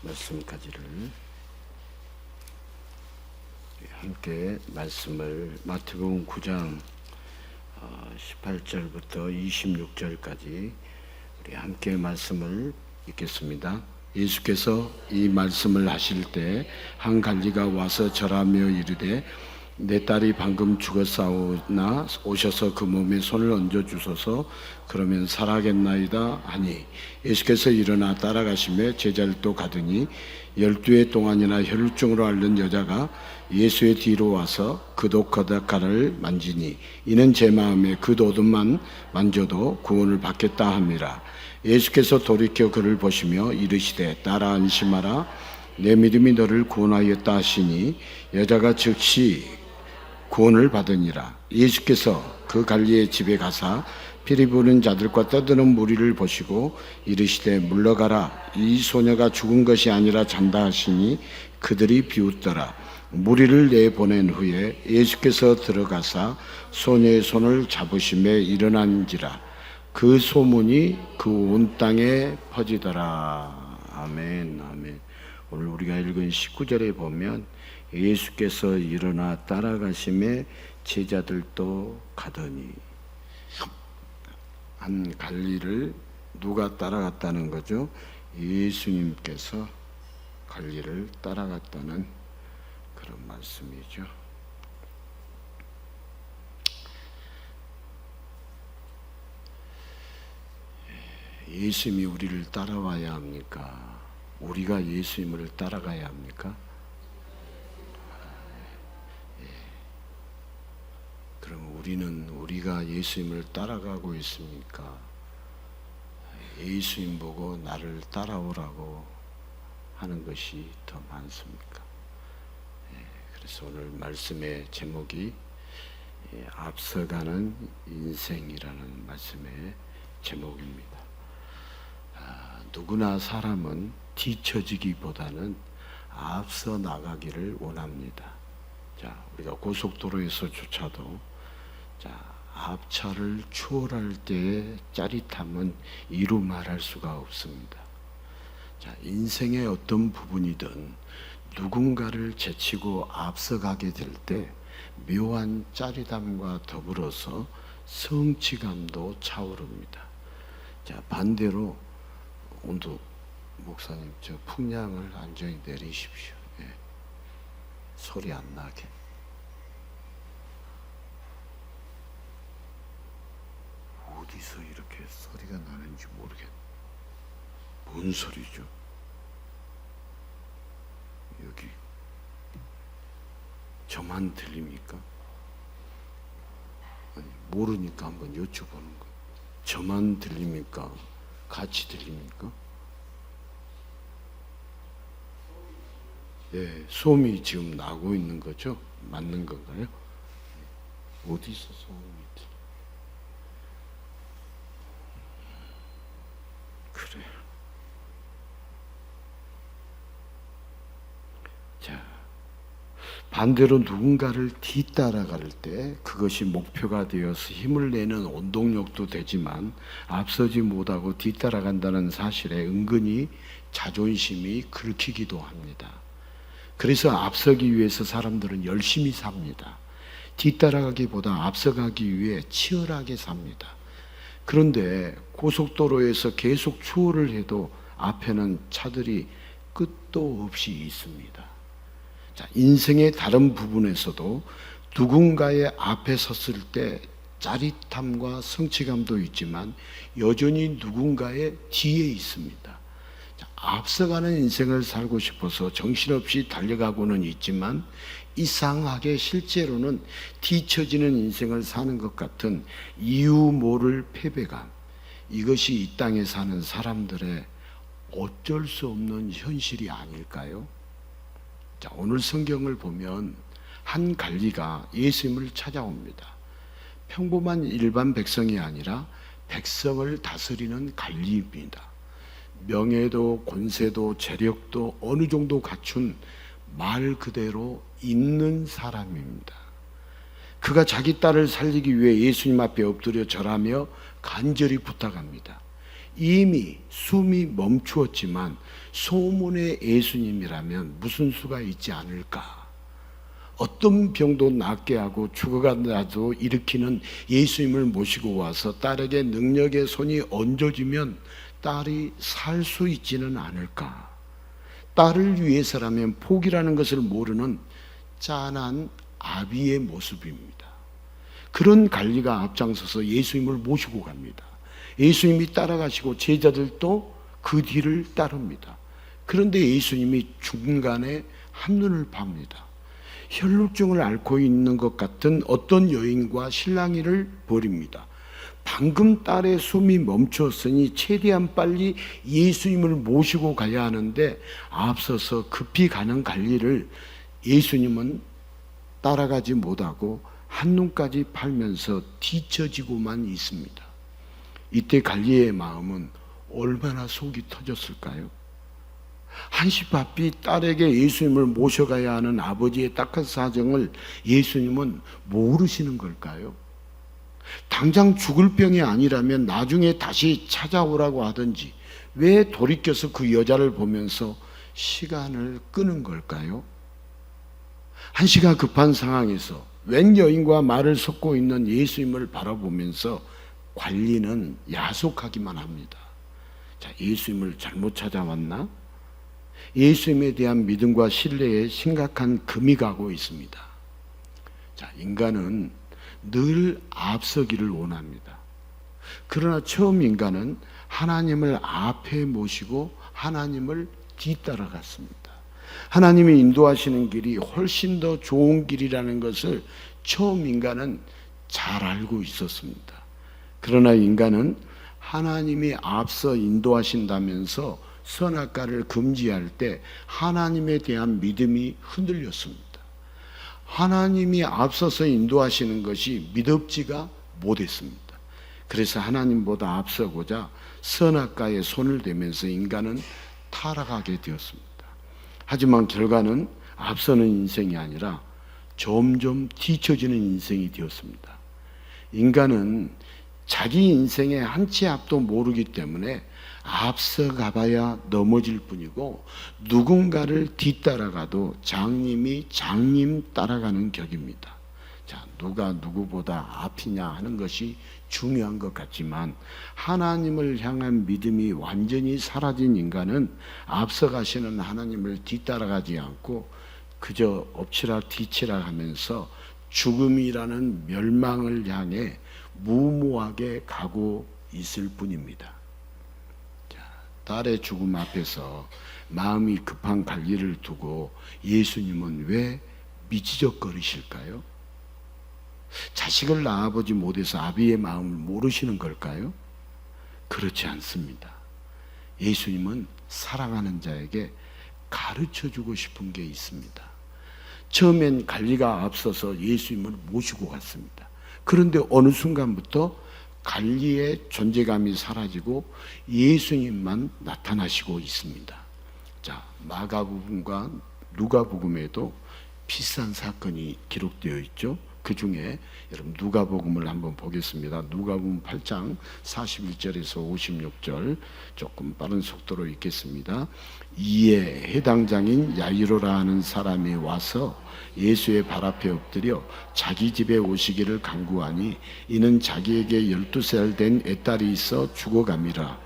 말씀까지를 함께 말씀을 마태복음 9장 18절부터 26절까지 우리 함께 말씀을 읽겠습니다. 예수께서 이 말씀을 하실 때 한 관리가 와서 절하며 이르되 내 딸이 방금 죽었사오나 오셔서 그 몸에 손을 얹어 주소서. 그러면 살아겠나이다 하니 예수께서 일어나 따라가시며 제자를 또 가더니 12해 동안이나 혈루증으로 앓는 여자가 예수의 뒤로 와서 그 돛가닥가를 만지니 이는 제 마음에 그 돛만 만져도 구원을 받겠다 함이라. 예수께서 돌이켜 그를 보시며 이르시되 딸아 안심하라 내 믿음이 너를 구원하였다 하시니 여자가 즉시 구원을 받으니라. 예수께서 그 관리의 집에 가사 피리 부는 자들과 떠드는 무리를 보시고 이르시되 물러가라 이 소녀가 죽은 것이 아니라 잔다 하시니 그들이 비웃더라. 무리를 내보낸 후에 예수께서 들어가사 소녀의 손을 잡으시매 일어난지라. 그 소문이 그 온 땅에 퍼지더라. 아멘. 아멘. 오늘 우리가 읽은 19절에 보면 예수께서 일어나 따라가심에 제자들도 가더니, 한 관리를 누가 따라갔다는 거죠? 예수님께서 관리를 따라갔다는 그런 말씀이죠. 예수님이 우리를 따라와야 합니까? 우리가 예수님을 따라가야 합니까? 그럼 우리가 예수님을 따라가고 있습니까? 예수님 보고 나를 따라오라고 하는 것이 더 많습니까? 그래서 오늘 말씀의 제목이 앞서가는 인생이라는 말씀의 제목입니다. 누구나 사람은 뒤처지기보다는 앞서 나가기를 원합니다. 자, 우리가 고속도로에서조차도 앞차를 추월할 때의 짜릿함은 이루 말할 수가 없습니다. 자, 인생의 어떤 부분이든 누군가를 제치고 앞서가게 될 때 묘한 짜릿함과 더불어서 성취감도 차오릅니다. 자, 반대로 오늘도 목사님 저 풍량을 안전히 내리십시오. 소리 안 나게. 어디서 이렇게 소리가 나는지 모르겠네. 뭔 소리죠? 여기 저만 들립니까? 아니, 모르니까 한번 여쭤보는 거. 저만 들립니까? 같이 들립니까? 네, 소음이 지금 나고 있는 거죠? 맞는 건가요? 어디서 소음이 들려? 그래요. 자, 반대로 누군가를 뒤따라갈 때 그것이 목표가 되어서 힘을 내는 원동력도 되지만 앞서지 못하고 뒤따라간다는 사실에 은근히 자존심이 긁히기도 합니다. 그래서 앞서기 위해서 사람들은 열심히 삽니다. 뒤따라가기보다 앞서가기 위해 치열하게 삽니다. 그런데 고속도로에서 계속 추월을 해도 앞에는 차들이 끝도 없이 있습니다. 자, 인생의 다른 부분에서도 누군가의 앞에 섰을 때 짜릿함과 성취감도 있지만 여전히 누군가의 뒤에 있습니다. 자, 앞서가는 인생을 살고 싶어서 정신없이 달려가고는 있지만 이상하게 실제로는 뒤처지는 인생을 사는 것 같은 이유 모를 패배감, 이것이 이 땅에 사는 사람들의 어쩔 수 없는 현실이 아닐까요? 자, 오늘 성경을 보면 한 관리가 예수님을 찾아옵니다. 평범한 일반 백성이 아니라 백성을 다스리는 관리입니다. 명예도 권세도 재력도 어느 정도 갖춘 말 그대로 있는 사람입니다. 그가 자기 딸을 살리기 위해 예수님 앞에 엎드려 절하며 간절히 부탁합니다. 이미 숨이 멈추었지만 소문의 예수님이라면 무슨 수가 있지 않을까? 어떤 병도 낫게 하고 죽어간다도 일으키는 예수님을 모시고 와서 딸에게 능력의 손이 얹어지면 딸이 살 수 있지는 않을까? 딸을 위해서라면 포기라는 것을 모르는 짠한 아비의 모습입니다. 그런 관리가 앞장서서 예수님을 모시고 갑니다. 예수님이 따라가시고 제자들도 그 뒤를 따릅니다. 그런데 예수님이 중간에 한눈을 팝니다. 혈루증을 앓고 있는 것 같은 어떤 여인과 실랑이를 벌입니다. 방금 딸의 숨이 멈췄으니 최대한 빨리 예수님을 모시고 가야 하는데 앞서서 급히 가는 관리를 예수님은 따라가지 못하고 한눈까지 팔면서 뒤처지고만 있습니다. 이때 관리의 마음은 얼마나 속이 터졌을까요? 한시바삐 딸에게 예수님을 모셔가야 하는 아버지의 딱한 사정을 예수님은 모르시는 걸까요? 당장 죽을 병이 아니라면 나중에 다시 찾아오라고 하든지 왜 돌이켜서 그 여자를 보면서 시간을 끄는 걸까요? 한시가 급한 상황에서 웬 여인과 말을 섞고 있는 예수님을 바라보면서 관리는 야속하기만 합니다. 자, 예수님을 잘못 찾아왔나? 예수님에 대한 믿음과 신뢰에 심각한 금이 가고 있습니다. 자, 인간은 늘 앞서기를 원합니다. 그러나 처음 인간은 하나님을 앞에 모시고 하나님을 뒤따라갔습니다. 하나님이 인도하시는 길이 훨씬 더 좋은 길이라는 것을 처음 인간은 잘 알고 있었습니다. 그러나 인간은 하나님이 앞서 인도하신다면서 선악과를 금지할 때 하나님에 대한 믿음이 흔들렸습니다. 하나님이 앞서서 인도하시는 것이 믿음지가 못했습니다. 그래서 하나님보다 앞서고자 선악과에 손을 대면서 인간은 타락하게 되었습니다. 하지만 결과는 앞서는 인생이 아니라 점점 뒤처지는 인생이 되었습니다. 인간은 자기 인생의 한 치 앞도 모르기 때문에 앞서가봐야 넘어질 뿐이고 누군가를 뒤따라가도 장님이 장님 따라가는 격입니다. 자, 누가 누구보다 앞이냐 하는 것이 중요한 것 같지만 하나님을 향한 믿음이 완전히 사라진 인간은 앞서가시는 하나님을 뒤따라가지 않고 그저 엎치락 뒤치락 하면서 죽음이라는 멸망을 향해 무모하게 가고 있을 뿐입니다. 자, 딸의 죽음 앞에서 마음이 급한 관리를 두고 예수님은 왜 미지적거리실까요? 자식을 낳아보지 못해서 아비의 마음을 모르시는 걸까요? 그렇지 않습니다. 예수님은 사랑하는 자에게 가르쳐주고 싶은 게 있습니다. 처음엔 관리가 앞서서 예수님을 모시고 갔습니다. 그런데 어느 순간부터 관리의 존재감이 사라지고 예수님만 나타나시고 있습니다. 자, 마가복음과 누가복음에도 비슷한 사건이 기록되어 있죠. 그 중에 여러분 누가복음을 한번 보겠습니다. 누가복음 8장 41절에서 56절 조금 빠른 속도로 읽겠습니다. 이에 해당장인 야이로라 하는 사람이 와서 예수의 발 앞에 엎드려 자기 집에 오시기를 간구하니 이는 자기에게 12살 된 애딸이 있어 죽어감이라.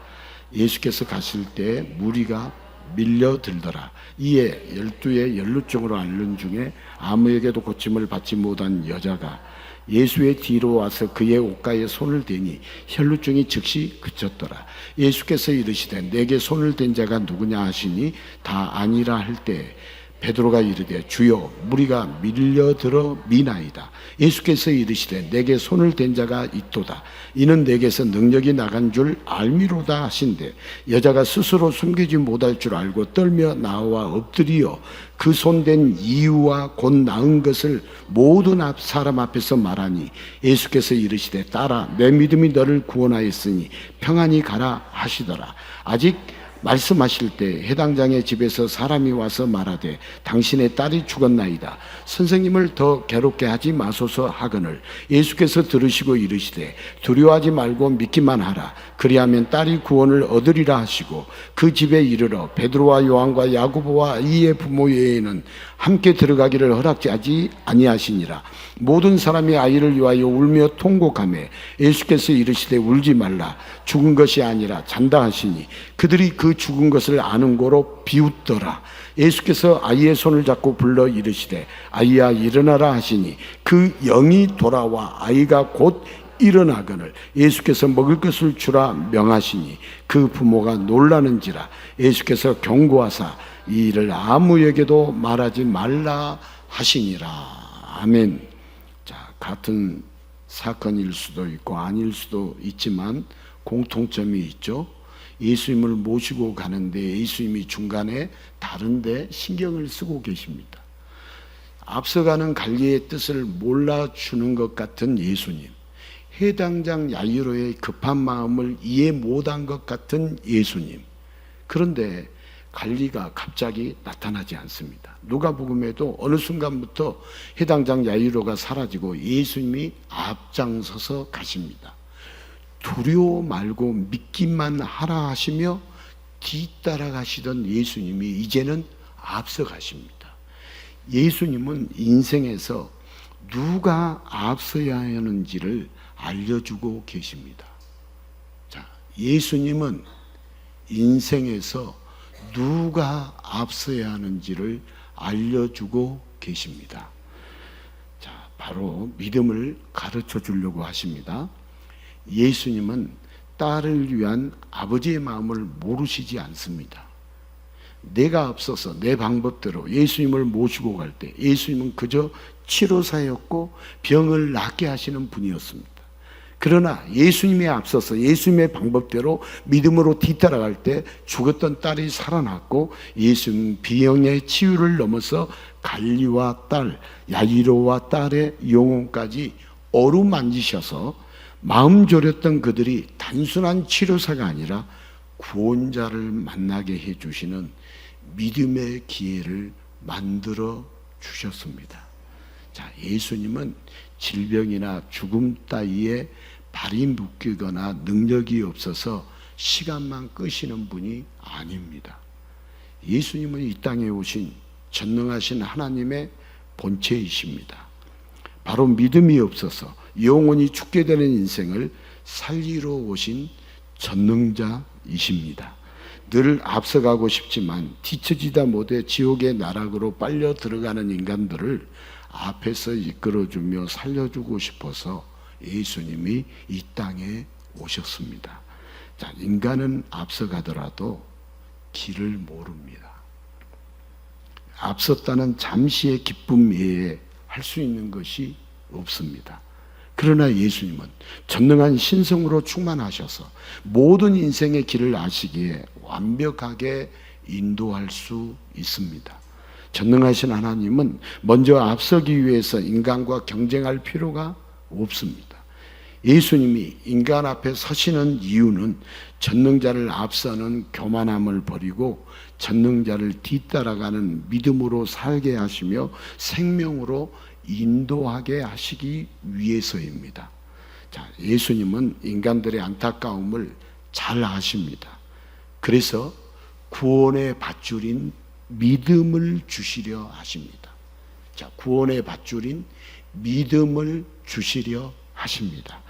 예수께서 가실 때 무리가 밀려들더라. 이에 12의 연루증으로 앓는 중에 아무에게도 고침을 받지 못한 여자가 예수의 뒤로 와서 그의 옷가에 손을 대니 혈루증이 즉시 그쳤더라. 예수께서 이르시되 내게 손을 댄 자가 누구냐 하시니 다 아니라 할 때 베드로가 이르되 주여 무리가 밀려들어 미나이다. 예수께서 이르시되 내게 손을 댄 자가 있도다. 이는 내게서 능력이 나간 줄 알미로다 하신대 여자가 스스로 숨기지 못할 줄 알고 떨며 나와 엎드리어 그 손댄 이유와 곧 나은 것을 모든 사람 앞에서 말하니 예수께서 이르시되 딸아 내 믿음이 너를 구원하였으니 평안히 가라 하시더라. 아직 말씀하실 때 해당장의 집에서 사람이 와서 말하되 당신의 딸이 죽었나이다. 선생님을 더 괴롭게 하지 마소서 하거늘 예수께서 들으시고 이르시되 두려워하지 말고 믿기만 하라. 그리하면 딸이 구원을 얻으리라 하시고 그 집에 이르러 베드로와 요한과 야고보와 이의 부모 외에는 함께 들어가기를 허락하지 아니하시니라. 모든 사람이 아이를 위하여 울며 통곡하매 예수께서 이르시되 울지 말라. 죽은 것이 아니라 잔다 하시니 그들이 그 죽은 것을 아는 고로 비웃더라. 예수께서 아이의 손을 잡고 불러 이르시되 아이야 일어나라 하시니 그 영이 돌아와 아이가 곧 일어나거늘 예수께서 먹을 것을 주라 명하시니 그 부모가 놀라는지라. 예수께서 경고하사 이 일을 아무에게도 말하지 말라 하시니라. 아멘. 자, 같은 사건일 수도 있고 아닐 수도 있지만 공통점이 있죠. 예수님을 모시고 가는데 예수님이 중간에 다른데 신경을 쓰고 계십니다. 앞서가는 관리의 뜻을 몰라주는 것 같은 예수님, 해당장 야이로의 급한 마음을 이해 못한 것 같은 예수님. 그런데 관리가 갑자기 나타나지 않습니다. 누가복음에도 어느 순간부터 해당장 야이로가 사라지고 예수님이 앞장서서 가십니다. 두려워 말고 믿기만 하라 하시며 뒤따라가시던 예수님이 이제는 앞서 가십니다. 예수님은 인생에서 누가 앞서야 하는지를 알려주고 계십니다. 자, 예수님은 인생에서 누가 앞서야 하는지를 알려주고 계십니다. 자, 바로 믿음을 가르쳐 주려고 하십니다. 예수님은 딸을 위한 아버지의 마음을 모르시지 않습니다. 내가 앞서서 내 방법대로 예수님을 모시고 갈 때 예수님은 그저 치료사였고 병을 낫게 하시는 분이었습니다. 그러나 예수님에 앞서서 예수님의 방법대로 믿음으로 뒤따라갈 때 죽었던 딸이 살아났고 예수님 비영의 치유를 넘어서 갈리와 딸, 야이로와 딸의 영혼까지 어루만지셔서 마음 졸였던 그들이 단순한 치료사가 아니라 구원자를 만나게 해주시는 믿음의 기회를 만들어 주셨습니다. 자, 예수님은 질병이나 죽음 따위에 발이 묶이거나 능력이 없어서 시간만 끄시는 분이 아닙니다. 예수님은 이 땅에 오신 전능하신 하나님의 본체이십니다. 바로 믿음이 없어서 영원히 죽게 되는 인생을 살리러 오신 전능자이십니다. 늘 앞서가고 싶지만 뒤처지다 못해 지옥의 나락으로 빨려 들어가는 인간들을 앞에서 이끌어주며 살려주고 싶어서 예수님이 이 땅에 오셨습니다. 자, 인간은 앞서가더라도 길을 모릅니다. 앞섰다는 잠시의 기쁨 외에 할 수 있는 것이 없습니다. 그러나 예수님은 전능한 신성으로 충만하셔서 모든 인생의 길을 아시기에 완벽하게 인도할 수 있습니다. 전능하신 하나님은 먼저 앞서기 위해서 인간과 경쟁할 필요가 없습니다. 예수님이 인간 앞에 서시는 이유는 전능자를 앞서는 교만함을 버리고 전능자를 뒤따라가는 믿음으로 살게 하시며 생명으로 인도하게 하시기 위해서입니다. 자, 예수님은 인간들의 안타까움을 잘 아십니다. 그래서 구원의 밧줄인 믿음을 주시려 하십니다. 자, 구원의 밧줄인 믿음을 주시려 하십니다.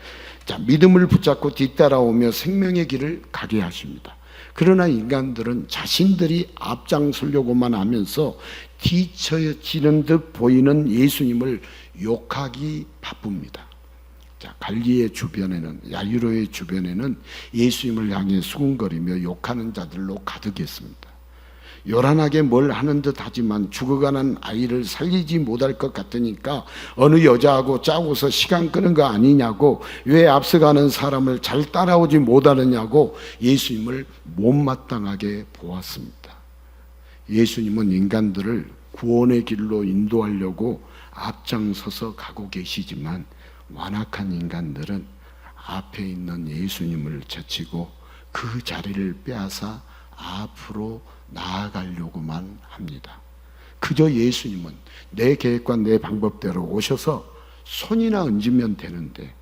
자, 믿음을 붙잡고 뒤따라오며 생명의 길을 가게 하십니다. 그러나 인간들은 자신들이 앞장서려고만 하면서 뒤처지는 듯 보이는 예수님을 욕하기 바쁩니다. 자, 갈리의 주변에는, 야이로의 주변에는 예수님을 향해 수군거리며 욕하는 자들로 가득했습니다. 요란하게 뭘 하는 듯 하지만 죽어가는 아이를 살리지 못할 것 같으니까 어느 여자하고 짜고서 시간 끄는 거 아니냐고, 왜 앞서가는 사람을 잘 따라오지 못하느냐고 예수님을 못마땅하게 보았습니다. 예수님은 인간들을 구원의 길로 인도하려고 앞장서서 가고 계시지만 완악한 인간들은 앞에 있는 예수님을 제치고 그 자리를 빼앗아 앞으로 나아가려고만 합니다. 그저 예수님은 내 계획과 내 방법대로 오셔서 손이나 얹으면 되는데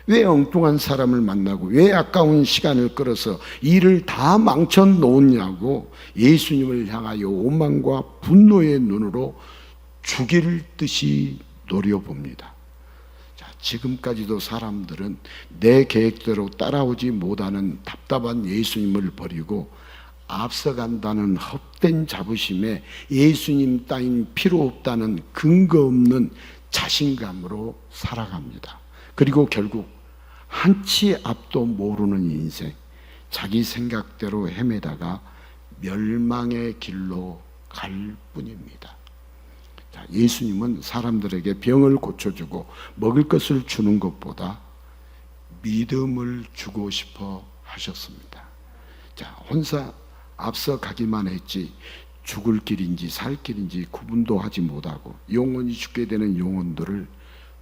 왜 엉뚱한 사람을 만나고 왜 아까운 시간을 끌어서 일을 다 망쳐 놓았냐고 예수님을 향하여 오만과 분노의 눈으로 죽일 듯이 노려봅니다. 자, 지금까지도 사람들은 내 계획대로 따라오지 못하는 답답한 예수님을 버리고 앞서간다는 헛된 자부심에 예수님 따윈 필요 없다는 근거 없는 자신감으로 살아갑니다. 그리고 결국 한치 앞도 모르는 인생, 자기 생각대로 헤매다가 멸망의 길로 갈 뿐입니다. 자, 예수님은 사람들에게 병을 고쳐주고 먹을 것을 주는 것보다 믿음을 주고 싶어 하셨습니다. 자, 혼자 앞서 가기만 했지 죽을 길인지 살 길인지 구분도 하지 못하고 영원히 죽게 되는 영혼들을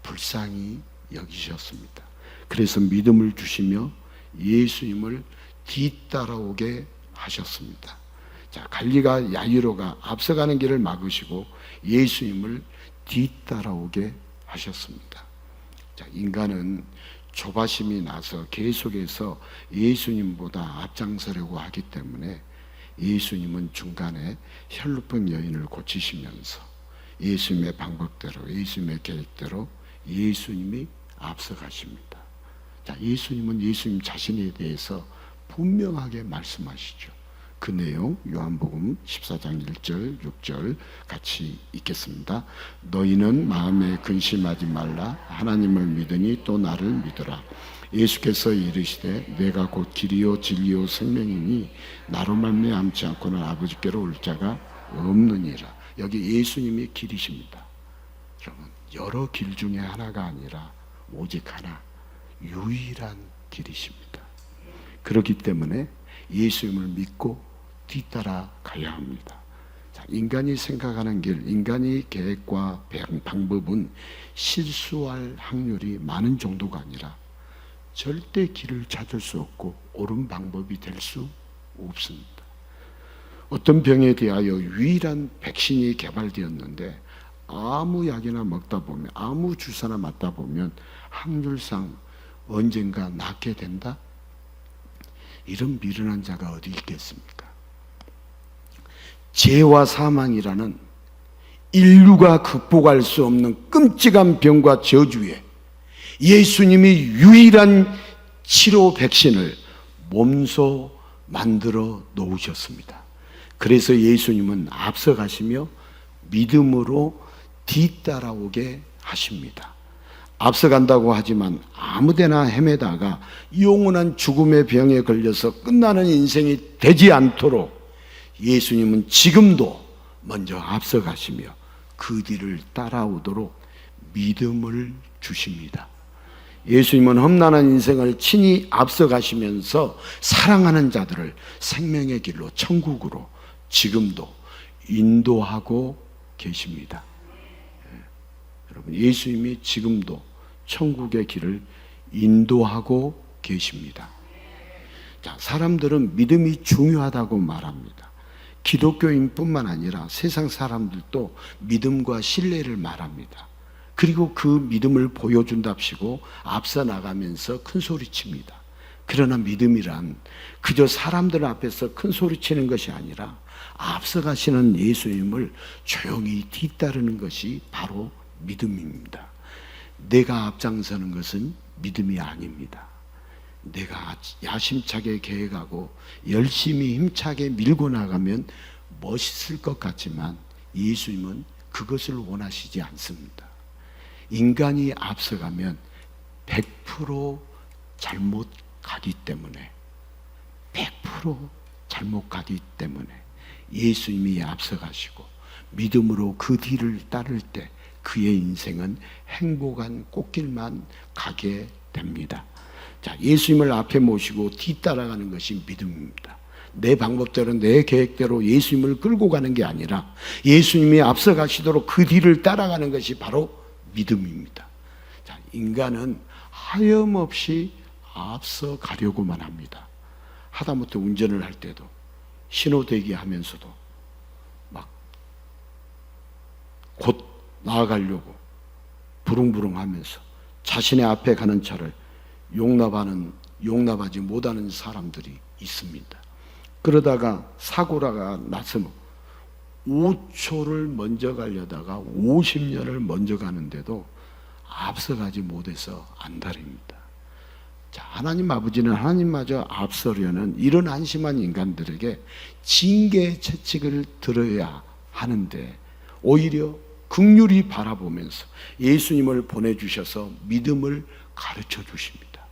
불쌍히 여기셨습니다. 그래서 믿음을 주시며 예수님을 뒤따라오게 하셨습니다. 자, 갈리가 야이로가 앞서가는 길을 막으시고 예수님을 뒤따라오게 하셨습니다. 자, 인간은 조바심이 나서 계속해서 예수님보다 앞장서려고 하기 때문에 예수님은 중간에 혈루병 여인을 고치시면서 예수님의 방법대로 예수님의 계획대로 예수님이 앞서가십니다. 자, 예수님은 예수님 자신에 대해서 분명하게 말씀하시죠. 그 내용 요한복음 14장 1절 6절 같이 읽겠습니다. 너희는 마음에 근심하지 말라. 하나님을 믿으니 또 나를 믿으라. 예수께서 이르시되 내가 곧 길이요 진리요 생명이니 나로 말미암지 않고는 아버지께로 올 자가 없느니라. 여기 예수님이 길이십니다. 여러분, 여러 길 중에 하나가 아니라 오직 하나, 유일한 길이십니다. 그렇기 때문에 예수님을 믿고 뒤따라 가야 합니다. 자, 인간이 생각하는 길, 인간의 계획과 방법은 실수할 확률이 많은 정도가 아니라 절대 길을 찾을 수 없고 옳은 방법이 될 수 없습니다. 어떤 병에 대하여 유일한 백신이 개발되었는데 아무 약이나 먹다 보면 아무 주사나 맞다 보면 확률상 언젠가 낫게 된다? 이런 미련한 자가 어디 있겠습니까? 죄와 사망이라는 인류가 극복할 수 없는 끔찍한 병과 저주에 예수님이 유일한 치료 백신을 몸소 만들어 놓으셨습니다. 그래서 예수님은 앞서가시며 믿음으로 뒤따라오게 하십니다. 앞서간다고 하지만 아무데나 헤매다가 영원한 죽음의 병에 걸려서 끝나는 인생이 되지 않도록 예수님은 지금도 먼저 앞서가시며 그 뒤를 따라오도록 믿음을 주십니다. 예수님은 험난한 인생을 친히 앞서가시면서 사랑하는 자들을 생명의 길로 천국으로 지금도 인도하고 계십니다. 여러분, 예수님이 지금도 천국의 길을 인도하고 계십니다. 자, 사람들은 믿음이 중요하다고 말합니다. 기독교인뿐만 아니라 세상 사람들도 믿음과 신뢰를 말합니다. 그리고 그 믿음을 보여준답시고 앞서 나가면서 큰 소리칩니다. 그러나 믿음이란 그저 사람들 앞에서 큰 소리치는 것이 아니라 앞서가시는 예수님을 조용히 뒤따르는 것이 바로 믿음입니다. 내가 앞장서는 것은 믿음이 아닙니다. 내가 야심차게 계획하고 열심히 힘차게 밀고 나가면 멋있을 것 같지만 예수님은 그것을 원하시지 않습니다. 인간이 앞서가면 100% 잘못 가기 때문에 100% 잘못 가기 때문에 예수님이 앞서가시고 믿음으로 그 뒤를 따를 때 그의 인생은 행복한 꽃길만 가게 됩니다. 자, 예수님을 앞에 모시고 뒤따라가는 것이 믿음입니다. 내 방법대로 내 계획대로 예수님을 끌고 가는 게 아니라 예수님이 앞서가시도록 그 뒤를 따라가는 것이 바로 믿음입니다. 자, 인간은 하염없이 앞서 가려고만 합니다. 하다못해 운전을 할 때도 신호대기 하면서도 막 곧 나아가려고 부릉부릉 하면서 자신의 앞에 가는 차를 용납하지 못하는 사람들이 있습니다. 그러다가 사고가 났으면 5초를 먼저 가려다가 50년을 먼저 가는데도 앞서가지 못해서 안달입니다. 자, 하나님 아버지는 하나님마저 앞서려는 이런 한심한 인간들에게 징계의 채찍을 들어야 하는데 오히려 긍휼히 바라보면서 예수님을 보내주셔서 믿음을 가르쳐 주십니다.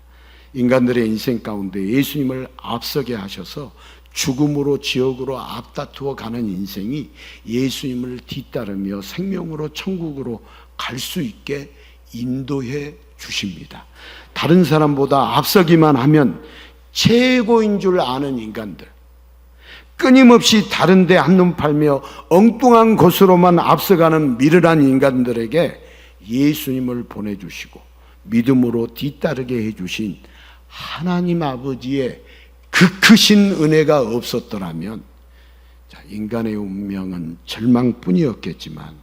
인간들의 인생 가운데 예수님을 앞서게 하셔서 죽음으로 지옥으로 앞다투어 가는 인생이 예수님을 뒤따르며 생명으로 천국으로 갈 수 있게 인도해 주십니다. 다른 사람보다 앞서기만 하면 최고인 줄 아는 인간들, 끊임없이 다른 데 한눈 팔며 엉뚱한 곳으로만 앞서가는 미련한 인간들에게 예수님을 보내주시고 믿음으로 뒤따르게 해주신 하나님 아버지의 그 크신 은혜가 없었더라면 인간의 운명은 절망뿐이었겠지만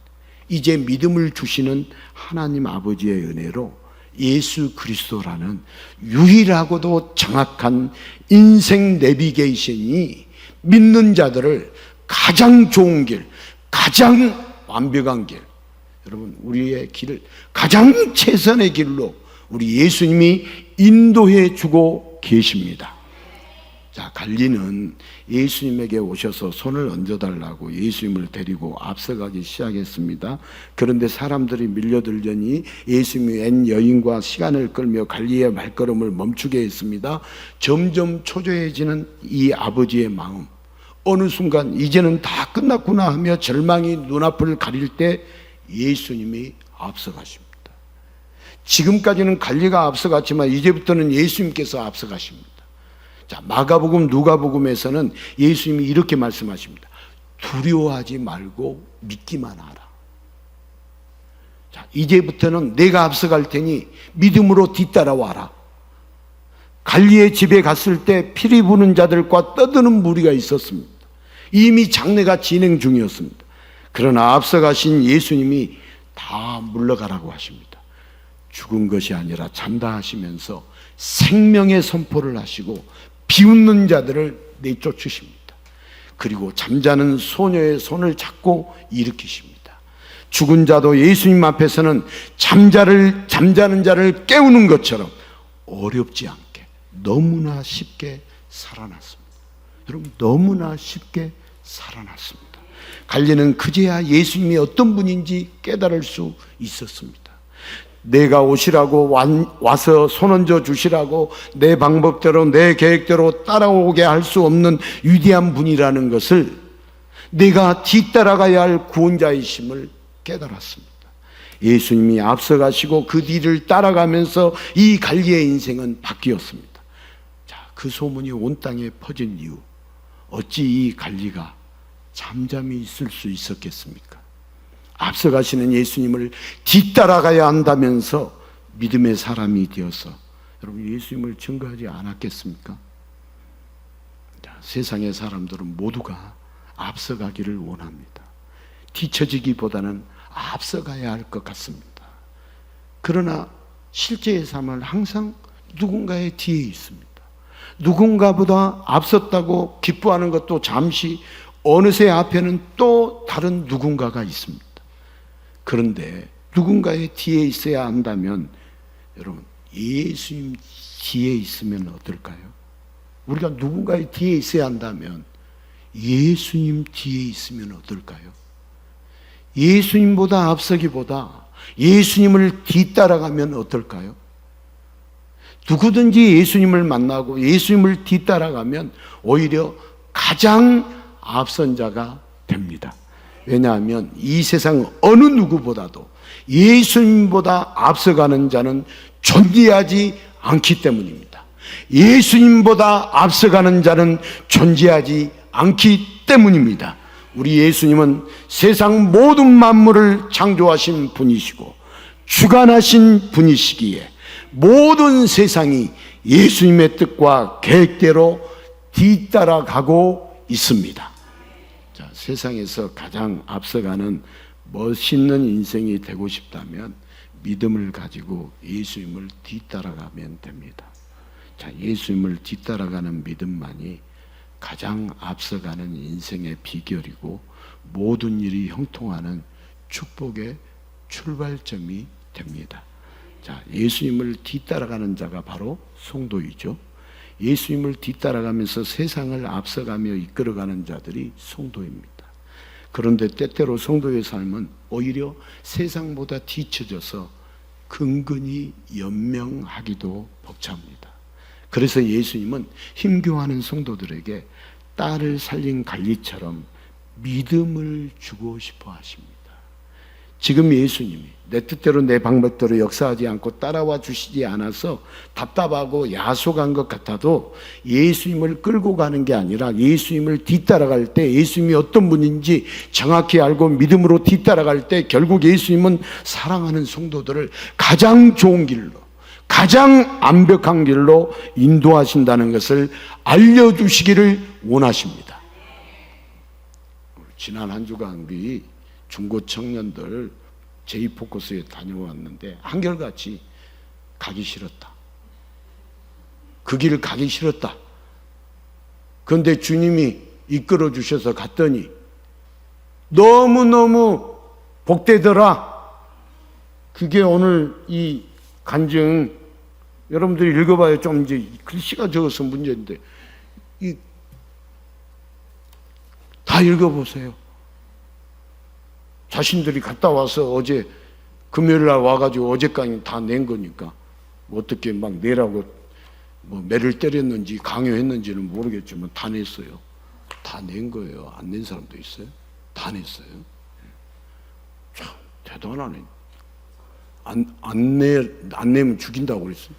이제 믿음을 주시는 하나님 아버지의 은혜로 예수 그리스도라는 유일하고도 정확한 인생 내비게이션이 믿는 자들을 가장 좋은 길, 가장 완벽한 길, 여러분 우리의 길을 가장 최선의 길로 우리 예수님이 인도해 주고 계십니다. 자, 갈리는 예수님에게 오셔서 손을 얹어달라고 예수님을 데리고 앞서가기 시작했습니다. 그런데 사람들이 밀려들더니 예수님이 웬 여인과 시간을 끌며 갈리의 발걸음을 멈추게 했습니다. 점점 초조해지는 이 아버지의 마음, 어느 순간 이제는 다 끝났구나 하며 절망이 눈앞을 가릴 때 예수님이 앞서가십니다. 지금까지는 갈리가 앞서갔지만 이제부터는 예수님께서 앞서가십니다. 자, 마가복음, 누가복음에서는 예수님이 이렇게 말씀하십니다. 두려워하지 말고 믿기만 하라. 자, 이제부터는 내가 앞서갈 테니 믿음으로 뒤따라와라. 갈리의 집에 갔을 때 피리 부는 자들과 떠드는 무리가 있었습니다. 이미 장례가 진행 중이었습니다. 그러나 앞서가신 예수님이 다 물러가라고 하십니다. 죽은 것이 아니라 잔다 하시면서 생명의 선포를 하시고 비웃는 자들을 내쫓으십니다. 그리고 잠자는 소녀의 손을 잡고 일으키십니다. 죽은 자도 예수님 앞에서는 잠자는 자를 깨우는 것처럼 어렵지 않게 너무나 쉽게 살아났습니다. 여러분, 너무나 쉽게 살아났습니다. 갈리는 그제야 예수님이 어떤 분인지 깨달을 수 있었습니다. 내가 오시라고 와서 손 얹어 주시라고 내 방법대로 내 계획대로 따라오게 할 수 없는 위대한 분이라는 것을, 내가 뒤따라가야 할 구원자이심을 깨달았습니다. 예수님이 앞서가시고 그 뒤를 따라가면서 이 갈리의 인생은 바뀌었습니다. 자, 그 소문이 온 땅에 퍼진 이유, 어찌 이 갈리가 잠잠히 있을 수 있었겠습니까? 앞서가시는 예수님을 뒤따라가야 한다면서 믿음의 사람이 되어서 여러분 예수님을 증거하지 않았겠습니까? 자, 세상의 사람들은 모두가 앞서가기를 원합니다. 뒤처지기보다는 앞서가야 할 것 같습니다. 그러나 실제의 삶은 항상 누군가의 뒤에 있습니다. 누군가보다 앞섰다고 기뻐하는 것도 잠시, 어느새 앞에는 또 다른 누군가가 있습니다. 그런데 누군가의 뒤에 있어야 한다면 여러분 예수님 뒤에 있으면 어떨까요? 우리가 누군가의 뒤에 있어야 한다면 예수님 뒤에 있으면 어떨까요? 예수님보다 앞서기보다 예수님을 뒤따라가면 어떨까요? 누구든지 예수님을 만나고 예수님을 뒤따라가면 오히려 가장 앞선 자가 됩니다. 왜냐하면 이 세상 어느 누구보다도 예수님보다 앞서가는 자는 존재하지 않기 때문입니다. 예수님보다 앞서가는 자는 존재하지 않기 때문입니다. 우리 예수님은 세상 모든 만물을 창조하신 분이시고 주관하신 분이시기에 모든 세상이 예수님의 뜻과 계획대로 뒤따라가고 있습니다. 자, 세상에서 가장 앞서가는 멋있는 인생이 되고 싶다면 믿음을 가지고 예수님을 뒤따라가면 됩니다. 자, 예수님을 뒤따라가는 믿음만이 가장 앞서가는 인생의 비결이고 모든 일이 형통하는 축복의 출발점이 됩니다. 자, 예수님을 뒤따라가는 자가 바로 성도이죠. 예수님을 뒤따라가면서 세상을 앞서가며 이끌어가는 자들이 성도입니다. 그런데 때때로 성도의 삶은 오히려 세상보다 뒤처져서 근근히 연명하기도 벅찹니다. 그래서 예수님은 힘겨워하는 성도들에게 딸을 살린 갈리처럼 믿음을 주고 싶어 하십니다. 지금 예수님이 내 뜻대로 내 방법대로 역사하지 않고 따라와 주시지 않아서 답답하고 야속한 것 같아도 예수님을 끌고 가는 게 아니라 예수님을 뒤따라갈 때 예수님이 어떤 분인지 정확히 알고 믿음으로 뒤따라갈 때 결국 예수님은 사랑하는 성도들을 가장 좋은 길로, 가장 완벽한 길로 인도하신다는 것을 알려주시기를 원하십니다. 지난 한 주간 우리 중고 청년들 제이포커스에 다녀왔는데 한결같이 가기 싫었다. 그 길을 가기 싫었다. 그런데 주님이 이끌어 주셔서 갔더니 너무너무 복되더라. 그게 오늘 이 간증 여러분들이 읽어봐야 좀 이제 글씨가 적어서 문제인데 다 읽어보세요. 자신들이 갔다 와서 어제 금요일날 와가지고 어제까지 다 낸 거니까 어떻게 막 내라고 뭐 매를 때렸는지 강요했는지는 모르겠지만 다 냈어요. 다 낸 거예요. 안 낸 사람도 있어요. 다 냈어요. 참 대단하네. 안 내면 죽인다고 그랬어요.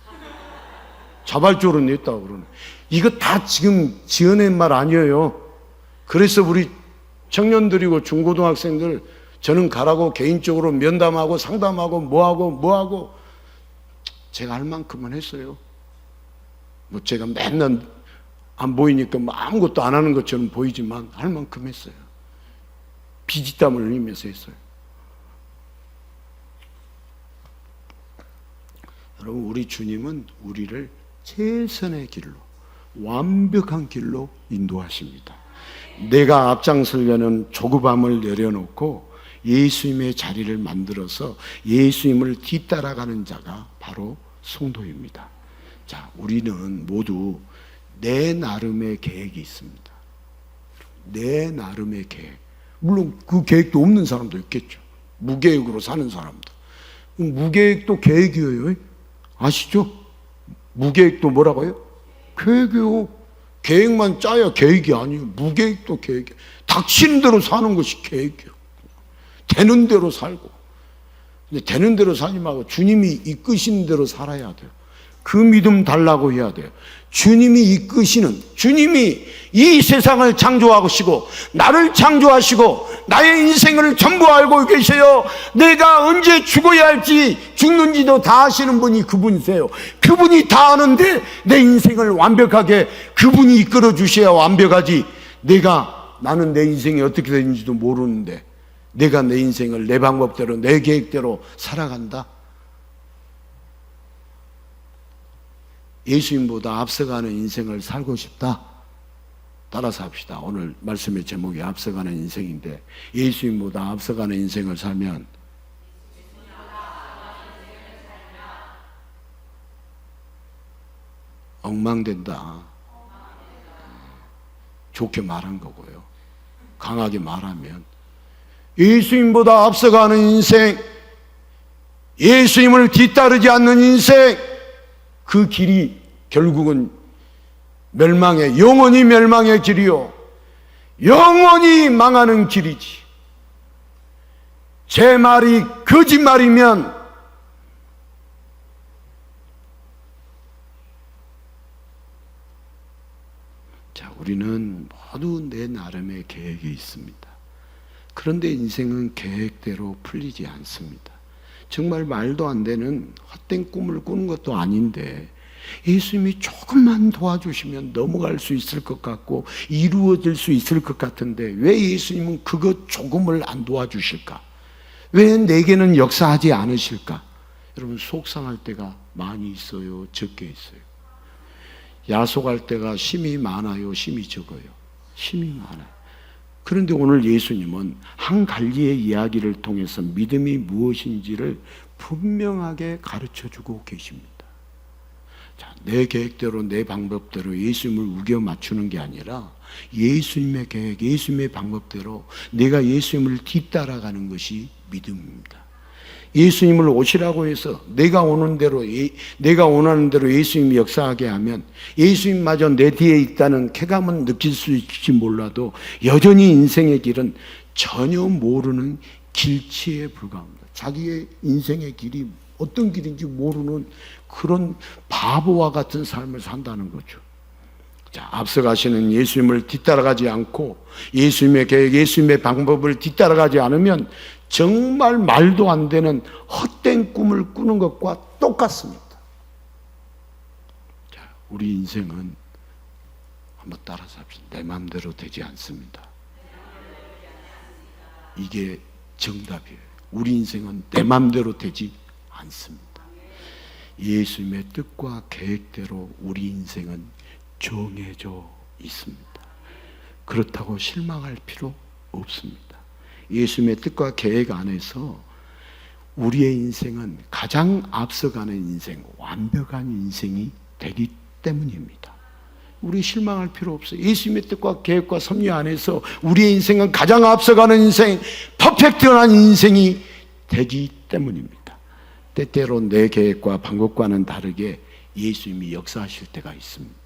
자발적으로 냈다고 그러네. 이거 다 지금 지어낸 말 아니에요. 그래서 우리 청년들이고 중고등학생들 저는 가라고 개인적으로 면담하고 상담하고 뭐하고 제가 할 만큼은 했어요. 뭐 제가 맨날 안 보이니까 뭐 아무것도 안 하는 것처럼 보이지만 할 만큼 했어요. 피지땀을 흘리면서 했어요. 여러분, 우리 주님은 우리를 최선의 길로, 완벽한 길로 인도하십니다. 내가 앞장서려는 조급함을 내려놓고 예수님의 자리를 만들어서 예수님을 뒤따라가는 자가 바로 성도입니다. 자, 우리는 모두 내 나름의 계획이 있습니다. 내 나름의 계획. 물론 그 계획도 없는 사람도 있겠죠. 무계획으로 사는 사람도. 무계획도 계획이에요. 아시죠? 무계획도 뭐라고요? 계획이요. 계획만 짜야 계획이 아니에요. 무계획도 계획이에요. 닥치는 대로 사는 것이 계획이에요. 되는 대로 살고. 근데 되는 대로 살지 말고 주님이 이끄시는 대로 살아야 돼요. 그 믿음 달라고 해야 돼요. 주님이 이끄시는, 주님이 이 세상을 창조하시고 나를 창조하시고 나의 인생을 전부 알고 계세요. 내가 언제 죽어야 할지 죽는지도 다 아시는 분이 그분이세요. 그분이 다 아는데 내 인생을 완벽하게 그분이 이끌어 주셔야 완벽하지. 나는 내 인생이 어떻게 되는지도 모르는데 내가 내 인생을 내 방법대로 내 계획대로 살아간다. 예수님보다 앞서가는 인생을 살고 싶다. 따라서 합시다. 오늘 말씀의 제목이 앞서가는 인생인데 예수님보다 앞서가는 인생을 살면 엉망된다. 좋게 말한 거고요. 강하게 말하면 예수님보다 앞서가는 인생, 예수님을 뒤따르지 않는 인생, 그 길이 결국은 멸망의, 영원히 멸망의 길이요, 영원히 망하는 길이지. 제 말이 거짓말이면 자, 우리는 모두 내 나름의 계획이 있습니다. 그런데 인생은 계획대로 풀리지 않습니다. 정말 말도 안 되는 헛된 꿈을 꾸는 것도 아닌데 예수님이 조금만 도와주시면 넘어갈 수 있을 것 같고 이루어질 수 있을 것 같은데 왜 예수님은 그것 조금을 안 도와주실까? 왜 내게는 역사하지 않으실까? 여러분, 속상할 때가 많이 있어요, 적게 있어요? 야속할 때가 심이 많아요, 심이 적어요? 심이 많아요. 그런데 오늘 예수님은 한 갈리의 이야기를 통해서 믿음이 무엇인지를 분명하게 가르쳐주고 계십니다. 자, 내 계획대로 내 방법대로 예수님을 우겨 맞추는 게 아니라 예수님의 계획, 예수님의 방법대로 내가 예수님을 뒤따라가는 것이 믿음입니다. 예수님을 오시라고 해서 내가 오는 대로, 내가 원하는 대로 예수님이 역사하게 하면 예수님마저 내 뒤에 있다는 쾌감은 느낄 수 있을지 몰라도 여전히 인생의 길은 전혀 모르는 길치에 불과합니다. 자기의 인생의 길이 어떤 길인지 모르는 그런 바보와 같은 삶을 산다는 거죠. 자, 앞서가시는 예수님을 뒤따라가지 않고 예수님의 계획, 예수님의 방법을 뒤따라가지 않으면 정말 말도 안 되는 헛된 꿈을 꾸는 것과 똑같습니다. 자, 우리 인생은 한번 따라서 합시다. 내 마음대로 되지 않습니다. 이게 정답이에요. 우리 인생은 내 마음대로 되지 않습니다. 예수님의 뜻과 계획대로 우리 인생은 정해져 있습니다. 그렇다고 실망할 필요 없습니다. 예수님의 뜻과 계획 안에서 우리의 인생은 가장 앞서가는 인생, 완벽한 인생이 되기 때문입니다. 우리 실망할 필요 없어요. 예수님의 뜻과 계획과 섭리 안에서 우리의 인생은 가장 앞서가는 인생, 퍼펙트한 인생이 되기 때문입니다. 때때로 내 계획과 방법과는 다르게 예수님이 역사하실 때가 있습니다.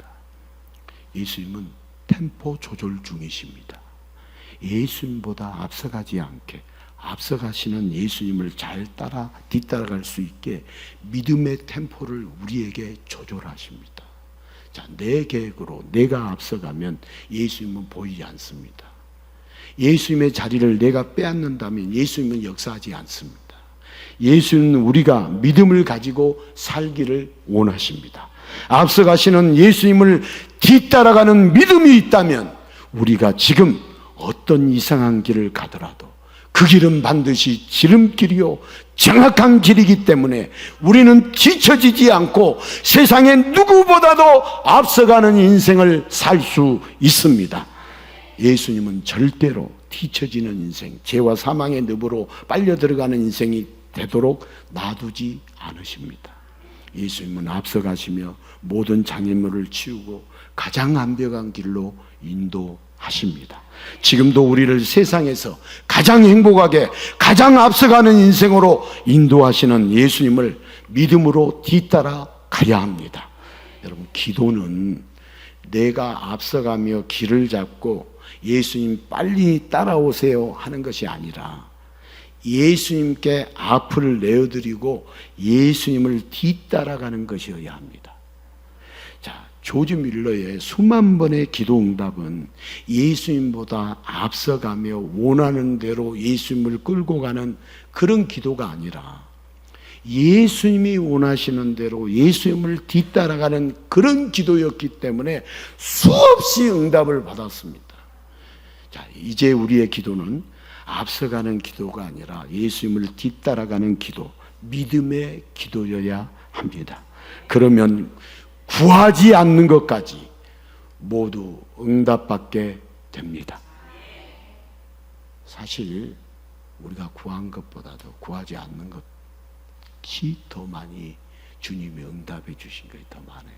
예수님은 템포 조절 중이십니다. 예수님보다 앞서가지 않게 앞서가시는 예수님을 잘 뒤따라갈 수 있게 믿음의 템포를 우리에게 조절하십니다. 자, 내 계획으로 내가 앞서가면 예수님은 보이지 않습니다. 예수님의 자리를 내가 빼앗는다면 예수님은 역사하지 않습니다. 예수님은 우리가 믿음을 가지고 살기를 원하십니다. 앞서가시는 예수님을 뒤따라가는 믿음이 있다면 우리가 지금 어떤 이상한 길을 가더라도 그 길은 반드시 지름길이요 정확한 길이기 때문에 우리는 뒤처지지 않고 세상의 누구보다도 앞서가는 인생을 살 수 있습니다. 예수님은 절대로 뒤처지는 인생, 죄와 사망의 늪으로 빨려 들어가는 인생이 되도록 놔두지 않으십니다. 예수님은 앞서가시며 모든 장애물을 치우고 가장 완벽한 길로 인도하십니다. 지금도 우리를 세상에서 가장 행복하게 가장 앞서가는 인생으로 인도하시는 예수님을 믿음으로 뒤따라 가야 합니다. 여러분, 기도는 내가 앞서가며 길을 잡고 예수님 빨리 따라오세요 하는 것이 아니라 예수님께 앞을 내어드리고 예수님을 뒤따라가는 것이어야 합니다. 자, 조지 밀러의 수만 번의 기도 응답은 예수님보다 앞서가며 원하는 대로 예수님을 끌고 가는 그런 기도가 아니라 예수님이 원하시는 대로 예수님을 뒤따라가는 그런 기도였기 때문에 수없이 응답을 받았습니다. 자, 이제 우리의 기도는 앞서가는 기도가 아니라 예수님을 뒤따라가는 기도, 믿음의 기도여야 합니다. 그러면 구하지 않는 것까지 모두 응답받게 됩니다. 사실 우리가 구한 것보다도 구하지 않는 것이 더 많이 주님이 응답해 주신 것이 더 많아요.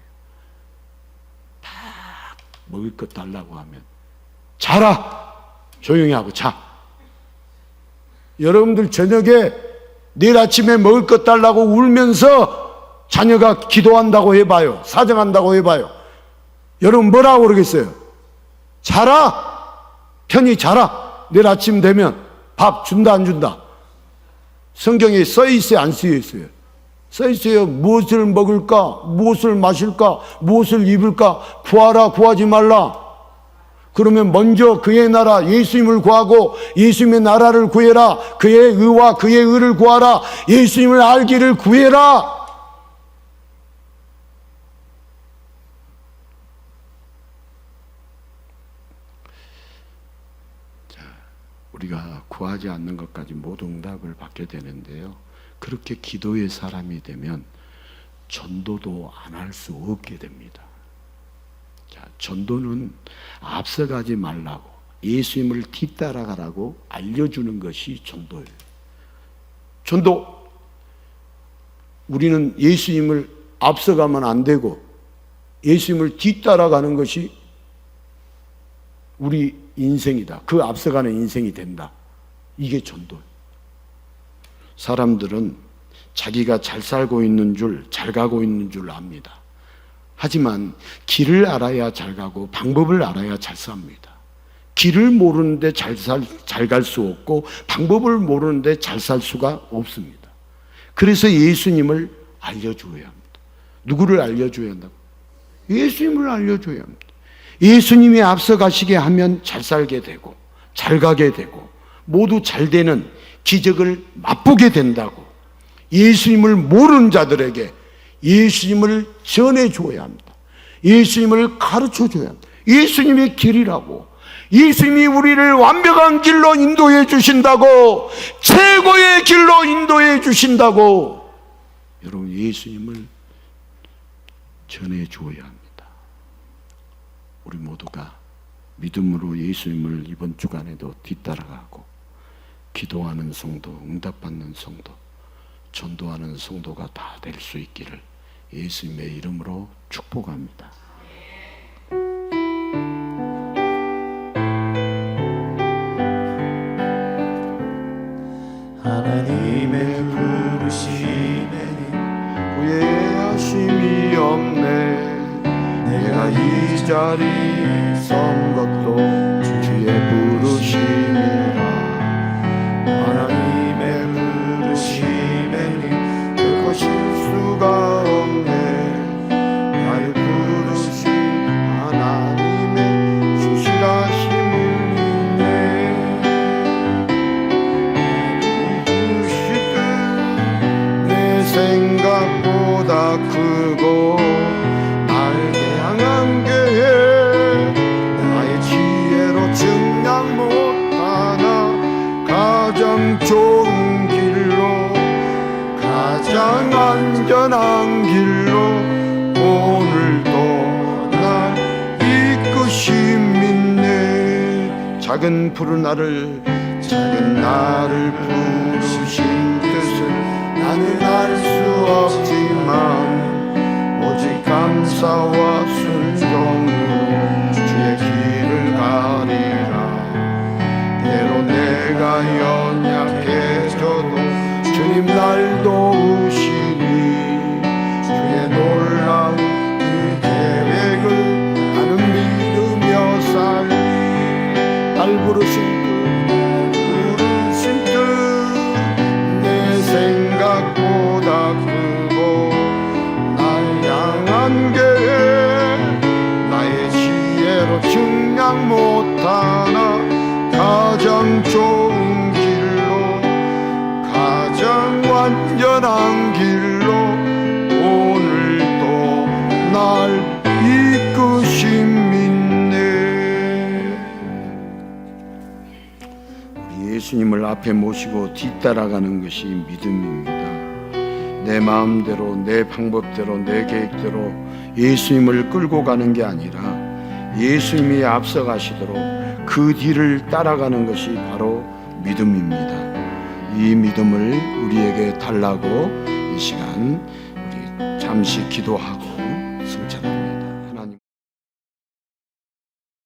다 먹을 것 달라고 하면 자라! 조용히 하고 자. 여러분들 저녁에 내일 아침에 먹을 것 달라고 울면서 자녀가 기도한다고 해봐요. 사정한다고 해봐요. 여러분 뭐라고 그러겠어요? 자라! 편히 자라! 내일 아침 되면 밥 준다 안 준다? 성경에 써 있어요? 안 써 있어요? 써 있어요. 무엇을 먹을까? 무엇을 마실까? 무엇을 입을까? 구하라 구하지 말라. 그러면 먼저 그의 나라 예수님을 구하고 예수님의 나라를 구해라. 그의 의와 그의 의를 구하라. 예수님을 알기를 구해라. 우리가 구하지 않는 것까지 모두 응답을 받게 되는데요, 그렇게 기도의 사람이 되면 전도도 안 할 수 없게 됩니다. 자, 전도는 앞서가지 말라고, 예수님을 뒤따라가라고 알려주는 것이 전도예요. 전도, 우리는 예수님을 앞서가면 안 되고 예수님을 뒤따라가는 것이 우리 인생이다. 그 앞서가는 인생이 된다. 이게 전도예요. 사람들은 자기가 잘 살고 있는 줄, 잘 가고 있는 줄 압니다. 하지만 길을 알아야 잘 가고 방법을 알아야 잘 삽니다. 길을 모르는데 잘 갈 수 없고 방법을 모르는데 잘 살 수가 없습니다. 그래서 예수님을 알려줘야 합니다. 누구를 알려줘야 한다고? 예수님을 알려줘야 합니다. 예수님이 앞서 가시게 하면 잘 살게 되고 잘 가게 되고 모두 잘 되는 기적을 맛보게 된다고, 예수님을 모르는 자들에게 예수님을 전해줘야 합니다. 예수님을 가르쳐줘야 합니다. 예수님의 길이라고, 예수님이 우리를 완벽한 길로 인도해 주신다고, 최고의 길로 인도해 주신다고, 여러분 예수님을 전해줘야 합니다. 우리 모두가 믿음으로 예수님을 이번 주간에도 뒤따라가고 기도하는 성도, 응답받는 성도, 전도하는 성도가 다 될 수 있기를 예수님의 이름으로 축복합니다. 하나님의 부르심에 후회하심이 없네. 내가 이 자리 선 것도 주의 부르심이라. 하나님의 부르심에는 결코 실수가 없네. 나를 부르신 하나님의 신실하심을 믿네. 부르시듯 내 생각보다 크고 날 향한 계획, 나의 지혜로 증량 못하나 가장 좋은 길로, 가장 안전한 길로 오늘도 날 이끄시 믿네. 작은 푸른 작은 나를 부르신 뜻을 나는 알 수 없지만 오직 감사와 순종으로 주의 길을 가리라. 때로 내가 연약해져도 주님 날 도우시니 주의 놀라운 그 계획을 나는 믿으며 살리. 날 부르신 내 생각보다 크고 날 향한 계획, 나의 지혜로 증량 못하나 가장 좋은 길로, 가장 완전한 길로 오늘도 날 이끄심 믿네. 우리 예수님을 앞에 모시고 뒤따라가는 것이 믿음입니다. 내 마음대로, 내 방법대로, 내 계획대로 예수님을 끌고 가는 게 아니라 예수님이 앞서 가시도록 그 뒤를 따라가는 것이 바로 믿음입니다. 이 믿음을 우리에게 달라고 이 시간 우리 잠시 기도하고